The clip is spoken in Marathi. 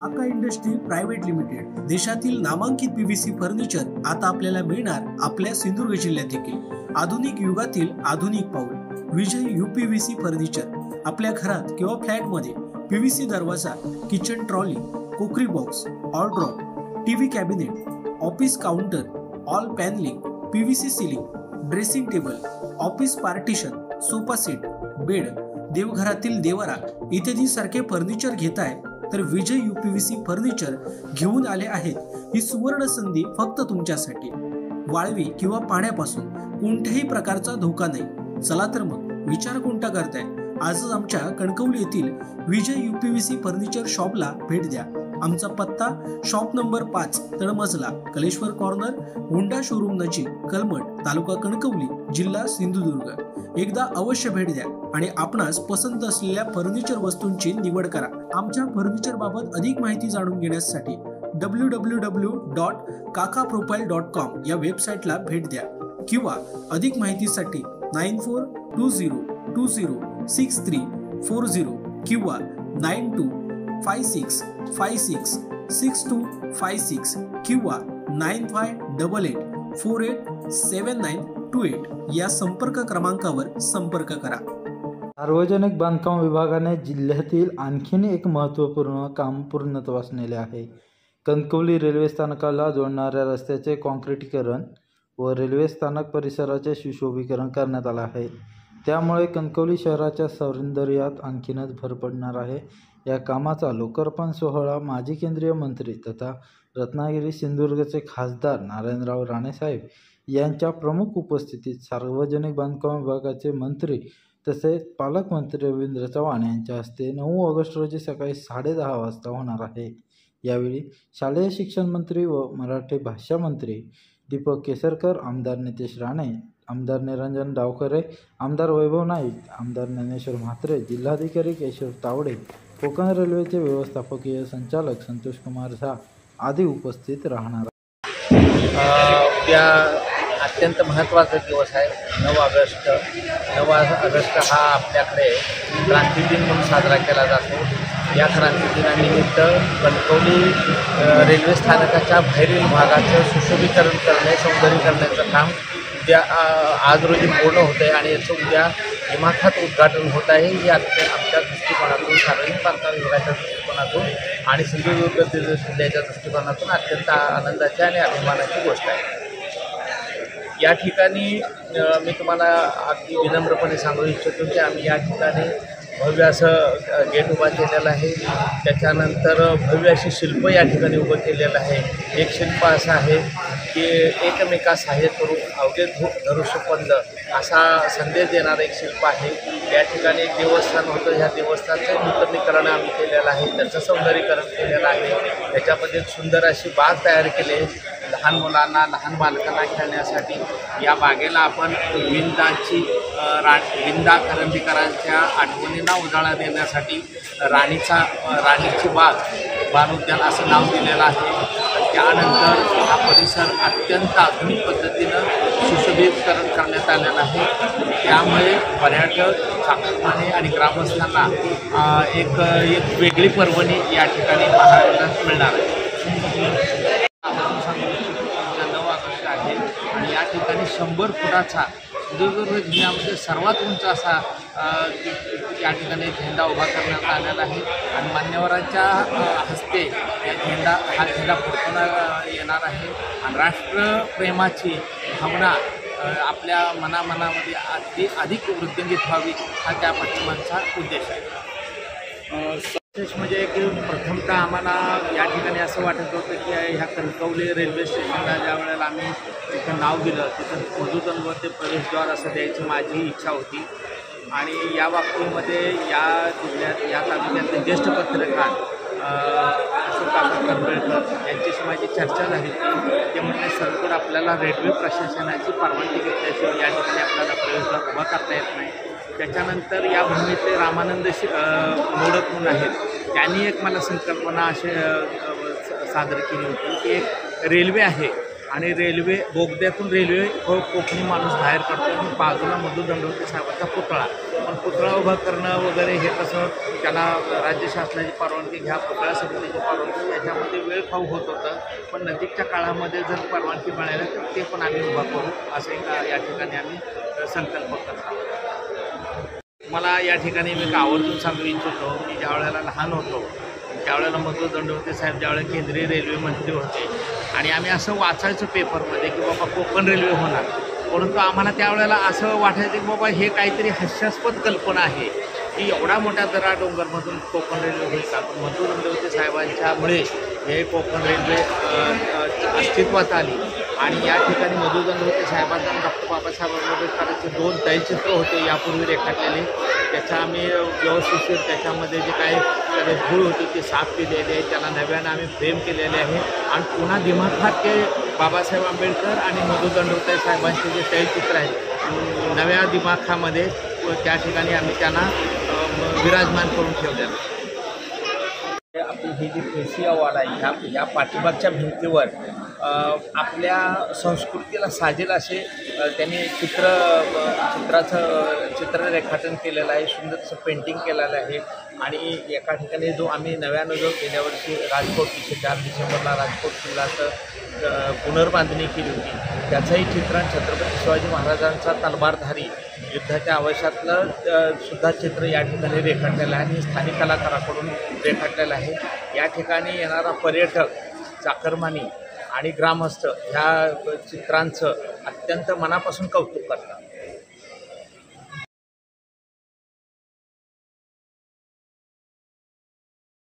आका इंडस्ट्री प्रायव्हेट लिमिटेड देशातील नामांकित पीव्हीसी फर्निचर आता आपल्याला मिळणार आपल्या सिंधुदुर्ग जिल्ह्यात देखील। आधुनिक युगातील आधुनिक पाऊल विजय यूपीव्हीसी फर्निचर। आपल्या घरात किंवा फ्लॅट मध्ये पीव्हीसी दरवाजा, किचन ट्रॉली, कुकरी बॉक्स, ऑलड्रॉप, TV cabinet, office counter, all panelling, PVC ceiling, dressing table, office partition, sofa set, bed, देवघरातील देवरा इत्यादी सारखे फर्निचर घेताय तर विजय यूपीव्हीसी फर्निचर घेऊन आले आहेत। ही सुवर्ण संधी फक्त तुमच्यासाठी। वाळवी किंवा पाण्यापासून कोणत्याही प्रकारचा धोका नाही। चला तर मग विचार कोणता करताय, आजच आमच्या कणकवली येथील विजय यूपीव्हीसी फर्निचर शॉपला भेट द्या। आमचा पत्ता शॉप नंबर 5 तळमजला, कलेश्वर कॉर्नर, होंडा शोरूम नजीक, कलमट, तालुका कणकवली, जिल्हा सिंधुदुर्ग। एकदा अवश्य भेट द्या आणि आपणास पसंत असलेल्या फर्निचर वस्तूंची निवड करा। आमच्या फर्निचर बाबत अधिक माहिती जाणून घेण्यासाठी www.kakaprofile.com या वेबसाईटला भेट द्या किंवा अधिक माहितीसाठी 9420206340 किंवा 9256566256 किंवा 9588487928 या संपर्क क्रमांकावर संपर्क करा। सार्वजनिक बांधकाम विभागाने जिल्ह्यातील आणखीन एक महत्त्वपूर्ण काम पूर्णत्वास नेले आहे। कणकवली रेल्वे स्थानकाला जोडणाऱ्या रस्त्याचे काँक्रिटीकरण व रेल्वे स्थानक परिसराचे सुशोभीकरण करण्यात आले आहे। त्यामुळे कणकवली शहराच्या सौंदर्यात आणखीनच भर पडणार आहे। या कामाचा लोकार्पण सोहळा माजी केंद्रीय मंत्री तथा रत्नागिरी सिंधुदुर्गचे खासदार नारायणराव राणेसाहेब यांच्या प्रमुख उपस्थितीत सार्वजनिक बांधकाम विभागाचे मंत्री तसेच पालकमंत्री रवींद्र चव्हाण यांच्या हस्ते 9 ऑगस्ट रोजी सकाळी 10:30 वाजता होणार आहे। यावेळी शालेय शिक्षण मंत्री व मराठी भाषा मंत्री दीपक केसरकर, आमदार नितेश राणे, आमदार निरंजन डावखरे, आमदार वैभव नाईक, आमदार ज्ञानेश्वर म्हात्रे, जिल्हाधिकारी केशव तावडे, कोकण रेल्वेचे व्यवस्थापकीय संचालक संतोष कुमार झा आदी उपस्थित राहणार। उद्या अत्यंत महत्त्वाचा दिवस आहे 9 ऑगस्ट। 9 ऑगस्ट हा आपल्याकडे क्रांती दिन म्हणून साजरा केला जातो। या क्रांती दिनानिमित्त कणकवली रेल्वे स्थानकाच्या बाहेरील भागाचं सुशोभीकरण करणे, सौंदर्यीकरणाचं काम उद्या आज रोजी पूर्ण होतं आहे आणि याचं उद्या दिमाखात उद्घाटन होत आहे। ही आमच्या दृष्टिकोनातून, सार्वजनिक बांधकाम विभागाच्या दृष्टिकोनातून आणि सिंधुदुर्ग जिल्ह्याच्या दृष्टिकोनातून अत्यंत आनंदाची आणि अभिमानाची गोष्ट आहे। या ठिकाणी मी तुम्हाला अगदी विनम्रपणे सांगू इच्छितो की आम्ही या ठिकाणी भव्य असं गेट उभा केलेलं आहे। त्याच्यानंतर भव्य अशी शिल्प या ठिकाणी उभं केलेलं आहे। एक शिल्प असं आहे की एकमेका सहाय्य करून अवघे धनुष्यपंद असा संदेश देणारं एक शिल्प आहे। या ठिकाणी एक देवस्थान होतं, ह्या देवस्थानचं नूतनीकरण आम्ही केलेलं आहे, त्याचं सौंदर्यीकरण केलेलं आहे। त्याच्यामध्ये सुंदर अशी बाग तयार केली आहे लहान मुलांना, लहान बालकांना खेळण्यासाठी। या बागेला आपण विंदा करंदीकरांच्या आठवणींना उजाळा देण्यासाठी राणीची बाग बाल-उद्यान असं नाव दिलेलं आहे। त्यानंतर हा परिसर अत्यंत आधुनिक पद्धतीनं सुशोभीकरण करण्यात आलेलं आहे। त्यामुळे पर्यटक, सातत्याने आणि ग्रामस्थांना एक वेगळी पर्वणी या ठिकाणी पाहायला मिळणार आहे। 9 ऑगस्ट आहे आणि या ठिकाणी 100 फुटाचा सिंधुदुर्ग जिल्ह्यामध्ये सर्वात उंच असा या ठिकाणी झेंडा उभा करण्यात आलेला आहे आणि मान्यवरांच्या हस्ते हा झेंडा फडकवण्यात येणार आहे आणि राष्ट्रप्रेमाची भावना आपल्या मनामध्ये अधिक वृद्धिंगित व्हावी हा त्या पाठिंबाचा उद्देश आहे। विशेष म्हणजे की प्रथमतः आम्हाला या ठिकाणी असं वाटत होतं की ह्या कणकवली रेल्वे स्टेशनला ज्या वेळेला आम्ही तिथं नाव दिलं तिथं मधुतनवर ते प्रवेशद्वार असं द्यायची माझी इच्छा होती आणि या बाबतीमध्ये या जिल्ह्यात या तालुक्यातले ज्येष्ठ पत्रकार अशोक करंबेळकर यांच्याशी माझी चर्चा झाली होती। ते म्हणले सरकार आपल्याला रेल्वे प्रशासनाची परवानगी घेतल्याशिवाय या ठिकाणी आपल्याला प्रवेशद्वार उभा करता येत नाही। त्याच्यानंतर या भूमीतले रामानंद मोडक म्हणून आहेत, त्यांनी एक मला संकल्पना अशी सादर केली होती की एक रेल्वे आहे आणि रेल्वे बोगद्यातून रेल्वे कोकणी माणूस बाहेर काढतो आणि बाजूला मधु दंडवते साहेबांचा पुतळा. पण पुतळा उभा करणं वगैरे हे कसं त्याला राज्य शासनाची परवानगी घ्या, पुतळा समितीची परवानगी, याच्यामध्ये वेळ खाऊ होत होतं. पण नजीकच्या काळामध्ये जर परवानगी मिळाली तर ते पण आम्ही उभा करू असे या ठिकाणी आम्ही संकल्प करत आहोत. मला या ठिकाणी मी आवर्जून सांगू इच्छितो की ज्या वेळेला लहान होतो त्यावेळेला मधु दंडवते साहेब ज्यावेळेला केंद्रीय रेल्वे मंत्री होते आणि आम्ही असं वाचायचो पेपरमध्ये की बाबा कोकण रेल्वे होणार, परंतु आम्हाला त्यावेळेला असं वाटायचं की बाबा हे काहीतरी हास्यास्पद कल्पना आहे की एवढा मोठ्या दरा डोंगरमधून कोकण रेल्वे होईल का. पण मधु दंडवते साहेबांच्यामुळे हे कोकण रेल्वे अस्तित्वात आली आणि या ठिकाणी मधु दंडवते साहेबांचा आणि डॉक्टर बाबासाहेब आंबेडकरांचे 2 तैलचित्र होते यापूर्वी रेखाटलेले. त्याचा आम्ही व्यवस्थित त्याच्यामध्ये जे काही त्याचे धूळ होती ती साफ केलेली आहे, त्याला नव्यानं आम्ही फ्रेम केलेले आहे आणि पुन्हा दिमाखात ते बाबासाहेब आंबेडकर आणि मधु दंडवते साहेबांचे जे तैलचित्र आहेत नव्या दिमाखामध्ये त्या ठिकाणी आम्ही त्यांना विराजमान करून ठेवलेलं. आपली ही जी फेसिया वॉल आहे ह्या पाठीमागच्या भिंतीवर आपल्या संस्कृतीला साजेल असे त्यांनी चित्र रेखाटन केलेलं आहे, सुंदर असं पेंटिंग केलेलं आहे. आणि एका ठिकाणी जो आम्ही नव्यानं जो गेल्या वर्षी राजकोट 4 डिसेंबरला राजकोट किल्ल्याचं पुनर्बांधणी केली होती त्याचंही चित्रण छत्रपती शिवाजी महाराजांचा तलवारधारी युद्धाच्या अवकाशातलं सुद्धा चित्र या ठिकाणी रेखाटलेलं आहे आणि स्थानिक कलाकाराकडून रेखाटलेलं आहे. या ठिकाणी येणारा पर्यटक, चाकरमानी आणि ग्रामस्थ ह्या चित्रांचं अत्यंत मनापासून कौतुक करतात.